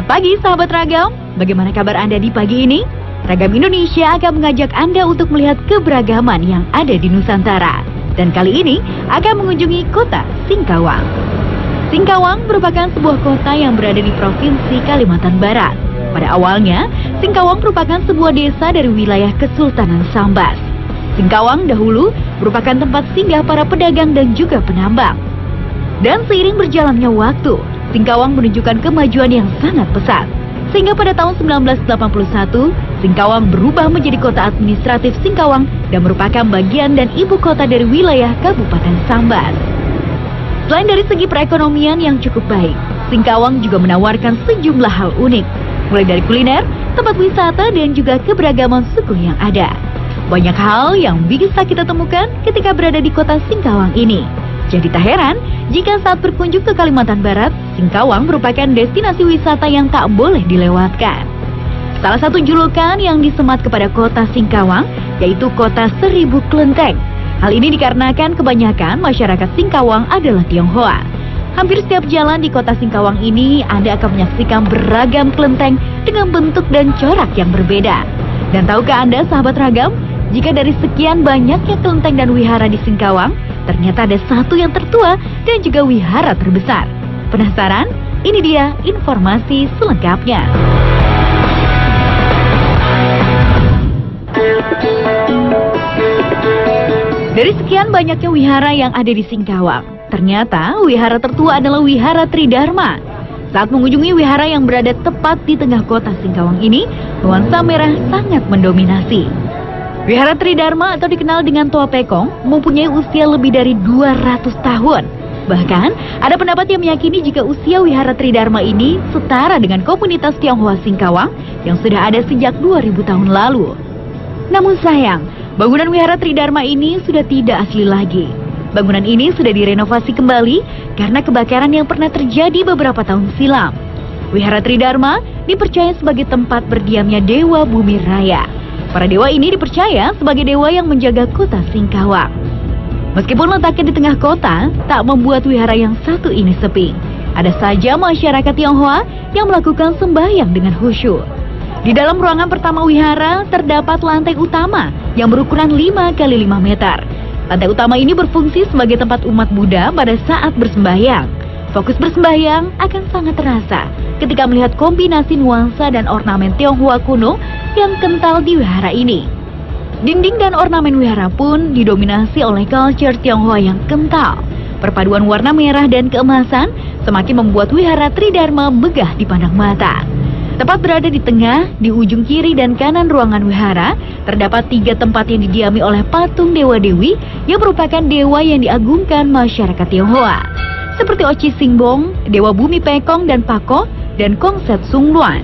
Selamat pagi sahabat Ragam, bagaimana kabar Anda di pagi ini? Ragam Indonesia akan mengajak Anda untuk melihat keberagaman yang ada di Nusantara. Dan kali ini akan mengunjungi kota Singkawang. Singkawang merupakan sebuah kota yang berada di Provinsi Kalimantan Barat. Pada awalnya, Singkawang merupakan sebuah desa dari wilayah Kesultanan Sambas. Singkawang dahulu merupakan tempat singgah para pedagang dan juga penambang. Dan seiring berjalannya waktu, Singkawang menunjukkan kemajuan yang sangat pesat. Sehingga pada tahun 1981, Singkawang berubah menjadi kota administratif Singkawang dan merupakan bagian dan ibu kota dari wilayah Kabupaten Sambas. Selain dari segi perekonomian yang cukup baik, Singkawang juga menawarkan sejumlah hal unik, mulai dari kuliner, tempat wisata, dan juga keberagaman suku yang ada. Banyak hal yang bisa kita temukan ketika berada di kota Singkawang ini. Jadi tak heran jika saat berkunjung ke Kalimantan Barat, Singkawang merupakan destinasi wisata yang tak boleh dilewatkan. Salah satu julukan yang disemat kepada kota Singkawang yaitu kota 1000 kelenteng. Hal ini dikarenakan kebanyakan masyarakat Singkawang adalah Tionghoa. Hampir setiap jalan di kota Singkawang ini Anda akan menyaksikan beragam kelenteng dengan bentuk dan corak yang berbeda. Dan tahukah Anda sahabat Ragam, jika dari sekian banyaknya kelenteng dan wihara di Singkawang, ternyata ada satu yang tertua dan juga wihara terbesar. Penasaran? Ini dia informasi selengkapnya. Dari sekian banyaknya wihara yang ada di Singkawang, ternyata wihara tertua adalah Wihara Tridharma. Saat mengunjungi wihara yang berada tepat di tengah kota Singkawang ini, nuansa merah sangat mendominasi. Wihara Tridharma atau dikenal dengan Toa Pekong mempunyai usia lebih dari 200 tahun. Bahkan, ada pendapat yang meyakini jika usia Wihara Tridharma ini setara dengan komunitas Tionghoa Singkawang yang sudah ada sejak 2000 tahun lalu. Namun sayang, bangunan Wihara Tridharma ini sudah tidak asli lagi. Bangunan ini sudah direnovasi kembali karena kebakaran yang pernah terjadi beberapa tahun silam. Wihara Tridharma dipercaya sebagai tempat berdiamnya Dewa Bumi Raya. Para dewa ini dipercaya sebagai dewa yang menjaga kota Singkawang. Meskipun letaknya di tengah kota, tak membuat wihara yang satu ini sepi. Ada saja masyarakat Tionghoa yang melakukan sembahyang dengan khusyuk. Di dalam ruangan pertama wihara terdapat lantai utama yang berukuran 5 x 5 meter. Lantai utama ini berfungsi sebagai tempat umat Buddha pada saat bersembahyang. Fokus bersembahyang akan sangat terasa ketika melihat kombinasi nuansa dan ornamen Tionghoa kuno yang kental di wihara ini. Dinding dan ornamen wihara pun didominasi oleh culture Tionghoa yang kental. Perpaduan warna merah dan keemasan semakin membuat wihara Tridharma megah dipandang mata. Tepat berada di tengah, di ujung kiri dan kanan ruangan wihara, terdapat 3 tempat yang didiami oleh patung dewa-dewi yang merupakan dewa yang diagungkan masyarakat Tionghoa. Seperti Oci Singbong, Dewa Bumi Pekong dan Pako, dan Kongset Sungluan.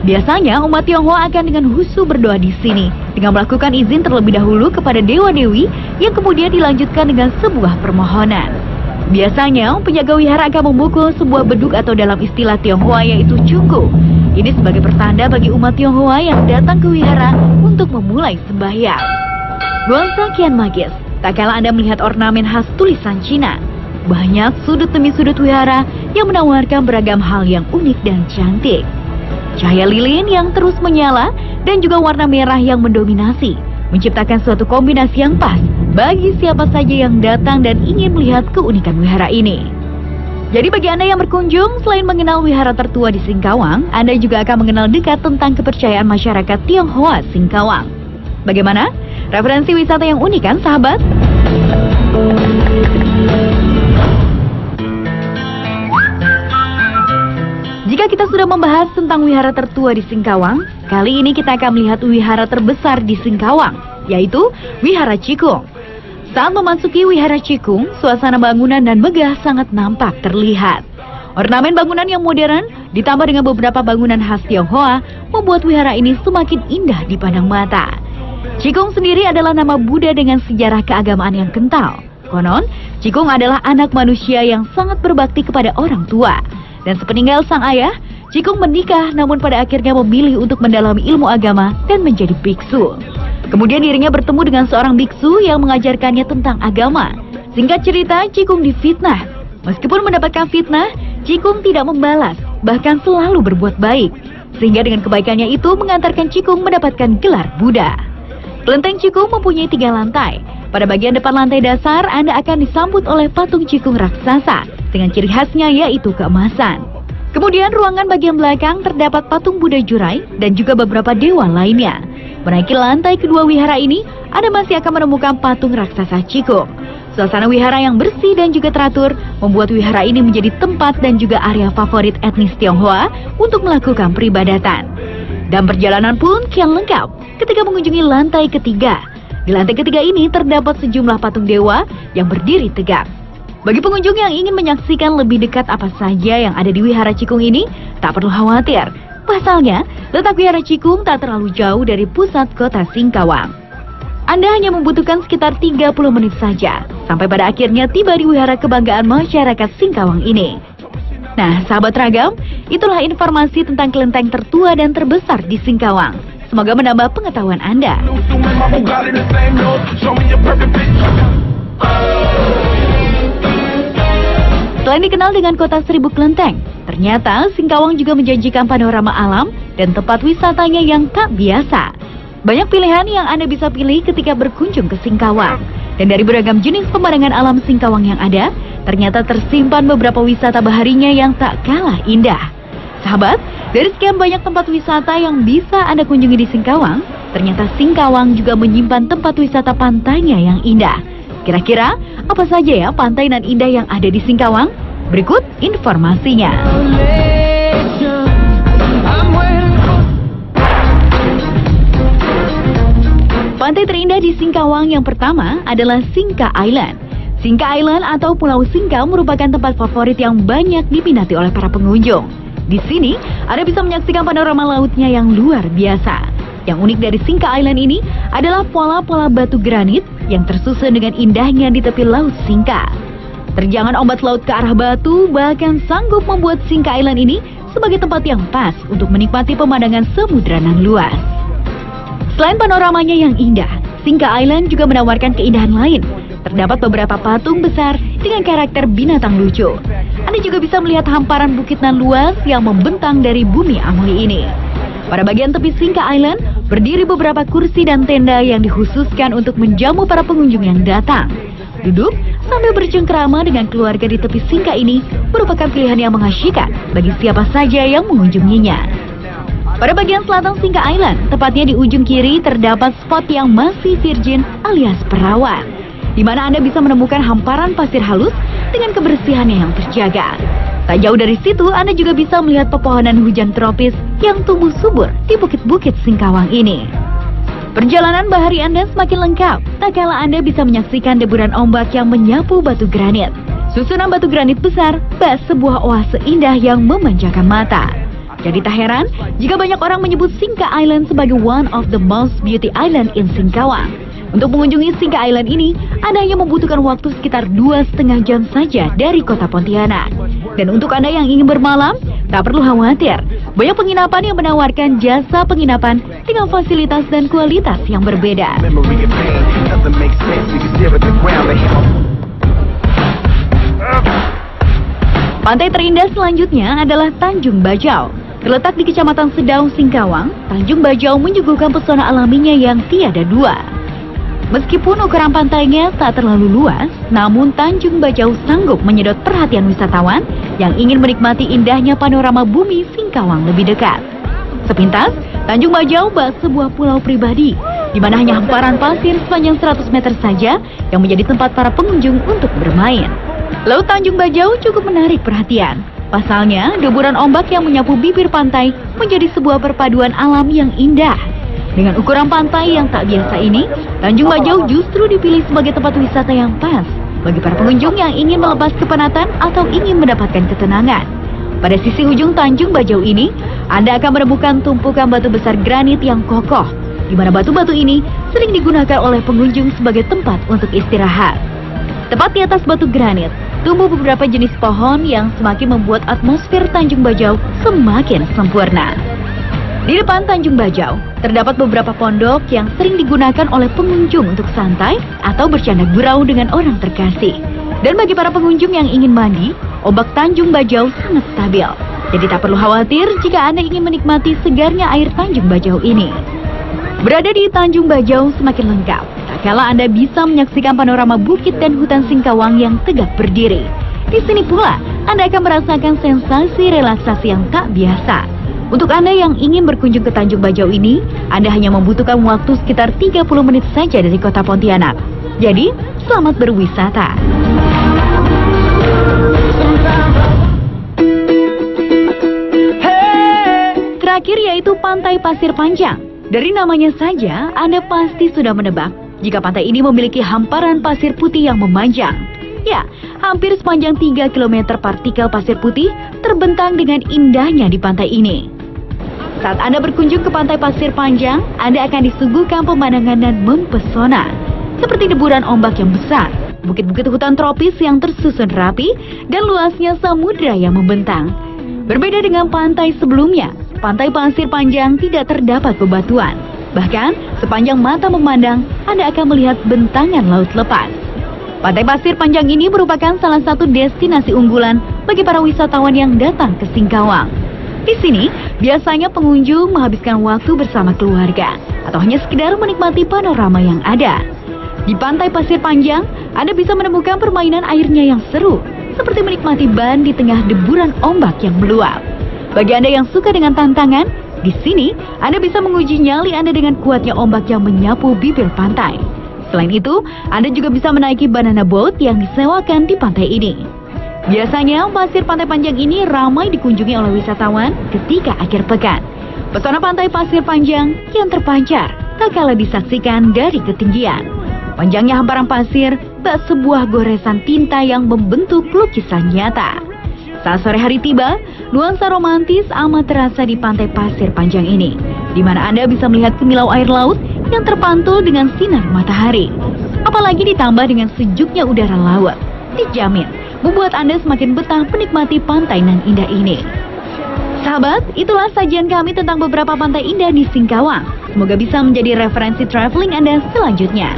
Biasanya umat Tionghoa akan dengan khusyuk berdoa di sini dengan melakukan izin terlebih dahulu kepada dewa-dewi yang kemudian dilanjutkan dengan sebuah permohonan. Biasanya penjaga wihara akan memukul sebuah beduk atau dalam istilah Tionghoa yaitu cunggu. Ini sebagai pertanda bagi umat Tionghoa yang datang ke wihara untuk memulai sembahyang. Nuansa kian magis, tak kalah Anda melihat ornamen khas tulisan Cina. Banyak sudut demi sudut wihara yang menawarkan beragam hal yang unik dan cantik. Cahaya lilin yang terus menyala dan juga warna merah yang mendominasi menciptakan suatu kombinasi yang pas bagi siapa saja yang datang dan ingin melihat keunikan wihara ini. Jadi bagi Anda yang berkunjung, selain mengenal wihara tertua di Singkawang, Anda juga akan mengenal dekat tentang kepercayaan masyarakat Tionghoa Singkawang. Bagaimana? Referensi wisata yang unik kan sahabat? Jika kita sudah membahas tentang wihara tertua di Singkawang, kali ini kita akan melihat wihara terbesar di Singkawang, yaitu Wihara Cikung. Saat memasuki Wihara Cikung, suasana bangunan dan megah sangat nampak terlihat. Ornamen bangunan yang modern ditambah dengan beberapa bangunan khas Tionghoa membuat wihara ini semakin indah dipandang mata. Cikung sendiri adalah nama Buddha dengan sejarah keagamaan yang kental. Konon, Cikung adalah anak manusia yang sangat berbakti kepada orang tua. Dan sepeninggal sang ayah, Cikung menikah namun pada akhirnya memilih untuk mendalami ilmu agama dan menjadi biksu. Kemudian dirinya bertemu dengan seorang biksu yang mengajarkannya tentang agama. Singkat cerita, Cikung difitnah. Meskipun mendapatkan fitnah, Cikung tidak membalas. bahkan selalu berbuat baik. Sehingga dengan kebaikannya itu mengantarkan Cikung mendapatkan gelar Buddha. Kelenteng Cikung mempunyai 3 lantai. Pada bagian depan lantai dasar, Anda akan disambut oleh patung Cikung raksasa dengan ciri khasnya yaitu keemasan. Kemudian ruangan bagian belakang terdapat patung Buddha Jurai dan juga beberapa dewa lainnya. Menaiki lantai kedua wihara ini, Anda masih akan menemukan patung raksasa Cikung. Suasana wihara yang bersih dan juga teratur membuat wihara ini menjadi tempat dan juga area favorit etnis Tionghoa untuk melakukan peribadatan. Dan perjalanan pun kian lengkap ketika mengunjungi lantai ketiga. Di lantai ketiga ini terdapat sejumlah patung dewa yang berdiri tegak. Bagi pengunjung yang ingin menyaksikan lebih dekat apa saja yang ada di wihara Cikung ini, tak perlu khawatir. Pasalnya, letak wihara Cikung tak terlalu jauh dari pusat kota Singkawang. Anda hanya membutuhkan sekitar 30 menit saja, sampai pada akhirnya tiba di wihara kebanggaan masyarakat Singkawang ini. Nah, sahabat ragam, itulah informasi tentang kelenteng tertua dan terbesar di Singkawang. Semoga menambah pengetahuan Anda. Selain dikenal dengan kota 1000 kelenteng, ternyata Singkawang juga menjanjikan panorama alam dan tempat wisatanya yang tak biasa. Banyak pilihan yang Anda bisa pilih ketika berkunjung ke Singkawang. Dan dari beragam jenis pemandangan alam Singkawang yang ada, ternyata tersimpan beberapa wisata baharinya yang tak kalah indah. Sahabat, dari sekian banyak tempat wisata yang bisa Anda kunjungi di Singkawang, ternyata Singkawang juga menyimpan tempat wisata pantainya yang indah. Kira-kira apa saja ya pantai nan indah yang ada di Singkawang? Berikut informasinya. Pantai terindah di Singkawang yang pertama adalah Singka Island. Singka Island atau Pulau Singka merupakan tempat favorit yang banyak diminati oleh para pengunjung. Di sini, Anda bisa menyaksikan panorama lautnya yang luar biasa. Yang unik dari Singka Island ini adalah pola-pola batu granit yang tersusun dengan indahnya di tepi laut Singka. Terjangan ombak laut ke arah batu bahkan sanggup membuat Singka Island ini sebagai tempat yang pas untuk menikmati pemandangan samudra nan luas. Selain panoramanya yang indah, Singka Island juga menawarkan keindahan lain. Terdapat beberapa patung besar dengan karakter binatang lucu. Anda juga bisa melihat hamparan bukit nan luas yang membentang dari bumi Amoy ini. Pada bagian tepi Singka Island, berdiri beberapa kursi dan tenda yang dikhususkan untuk menjamu para pengunjung yang datang. Duduk sambil bercengkrama dengan keluarga di tepi Singka ini merupakan pilihan yang mengasyikkan bagi siapa saja yang mengunjunginya. Pada bagian selatan Singka Island, tepatnya di ujung kiri, terdapat spot yang masih virgin alias perawan, di mana Anda bisa menemukan hamparan pasir halus dengan kebersihannya yang terjaga. Tak jauh dari situ, Anda juga bisa melihat pepohonan hujan tropis yang tumbuh subur di bukit-bukit Singkawang ini. Perjalanan bahari Anda semakin lengkap, tak kala Anda bisa menyaksikan deburan ombak yang menyapu batu granit. Susunan batu granit besar, bak sebuah oase indah yang memanjakan mata. Jadi tak heran jika banyak orang menyebut Singka Island sebagai one of the most beauty island in Singkawang. Untuk mengunjungi Singka Island ini, Anda hanya membutuhkan waktu sekitar 2,5 jam saja dari kota Pontianak. Dan untuk Anda yang ingin bermalam, tak perlu khawatir. Banyak penginapan yang menawarkan jasa penginapan dengan fasilitas dan kualitas yang berbeda. Pantai terindah selanjutnya adalah Tanjung Bajau. Terletak di Kecamatan Sedau, Singkawang, Tanjung Bajau menyuguhkan pesona alaminya yang tiada dua. Meskipun ukuran pantainya tak terlalu luas, namun Tanjung Bajau sanggup menyedot perhatian wisatawan yang ingin menikmati indahnya panorama bumi Singkawang lebih dekat. Sepintas, Tanjung Bajau bak sebuah pulau pribadi, di mana hanya hamparan pasir sepanjang 100 meter saja yang menjadi tempat para pengunjung untuk bermain. Laut Tanjung Bajau cukup menarik perhatian. Pasalnya, deburan ombak yang menyapu bibir pantai menjadi sebuah perpaduan alam yang indah. Dengan ukuran pantai yang tak biasa ini, Tanjung Bajau justru dipilih sebagai tempat wisata yang pas bagi para pengunjung yang ingin melepas kepenatan atau ingin mendapatkan ketenangan. Pada sisi ujung Tanjung Bajau ini, Anda akan menemukan tumpukan batu besar granit yang kokoh, di mana batu-batu ini sering digunakan oleh pengunjung sebagai tempat untuk istirahat. Tepat di atas batu granit, tumbuh beberapa jenis pohon yang semakin membuat atmosfer Tanjung Bajau semakin sempurna. Di depan Tanjung Bajau, terdapat beberapa pondok yang sering digunakan oleh pengunjung untuk santai atau bercanda gurau dengan orang terkasih. Dan bagi para pengunjung yang ingin mandi, ombak Tanjung Bajau sangat stabil. Jadi tak perlu khawatir jika Anda ingin menikmati segarnya air Tanjung Bajau ini. Berada di Tanjung Bajau semakin lengkap, tak kala Anda bisa menyaksikan panorama bukit dan hutan Singkawang yang tegak berdiri. Di sini pula, Anda akan merasakan sensasi relaksasi yang tak biasa. Untuk Anda yang ingin berkunjung ke Tanjung Bajau ini, Anda hanya membutuhkan waktu sekitar 30 menit saja dari kota Pontianak. Jadi, selamat berwisata. Terakhir yaitu Pantai Pasir Panjang. Dari namanya saja, Anda pasti sudah menebak jika pantai ini memiliki hamparan pasir putih yang memanjang. Ya, hampir sepanjang 3 km partikel pasir putih terbentang dengan indahnya di pantai ini. Saat Anda berkunjung ke Pantai Pasir Panjang, Anda akan disuguhkan pemandangan dan mempesona. Seperti deburan ombak yang besar, bukit-bukit hutan tropis yang tersusun rapi, dan luasnya samudra yang membentang. Berbeda dengan pantai sebelumnya, Pantai Pasir Panjang tidak terdapat bebatuan. Bahkan, sepanjang mata memandang, Anda akan melihat bentangan laut lepas. Pantai Pasir Panjang ini merupakan salah satu destinasi unggulan bagi para wisatawan yang datang ke Singkawang. Di sini, biasanya pengunjung menghabiskan waktu bersama keluarga, atau hanya sekedar menikmati panorama yang ada. Di Pantai Pasir Panjang, Anda bisa menemukan permainan airnya yang seru, seperti menikmati ban di tengah deburan ombak yang meluap. Bagi Anda yang suka dengan tantangan, di sini Anda bisa menguji nyali Anda dengan kuatnya ombak yang menyapu bibir pantai. Selain itu, Anda juga bisa menaiki banana boat yang disewakan di pantai ini. Biasanya, pasir Pantai Panjang ini ramai dikunjungi oleh wisatawan ketika akhir pekan. Pesona Pantai Pasir Panjang yang terpancar tak kalah disaksikan dari ketinggian. Panjangnya hamparan pasir tak sebuah goresan tinta yang membentuk lukisan nyata. Saat sore hari tiba, nuansa romantis amat terasa di Pantai Pasir Panjang ini, di mana Anda bisa melihat kemilau air laut yang terpantul dengan sinar matahari. Apalagi ditambah dengan sejuknya udara laut, dijamin membuat Anda semakin betah menikmati pantai nan indah ini. Sahabat, itulah sajian kami tentang beberapa pantai indah di Singkawang. Semoga bisa menjadi referensi traveling Anda selanjutnya.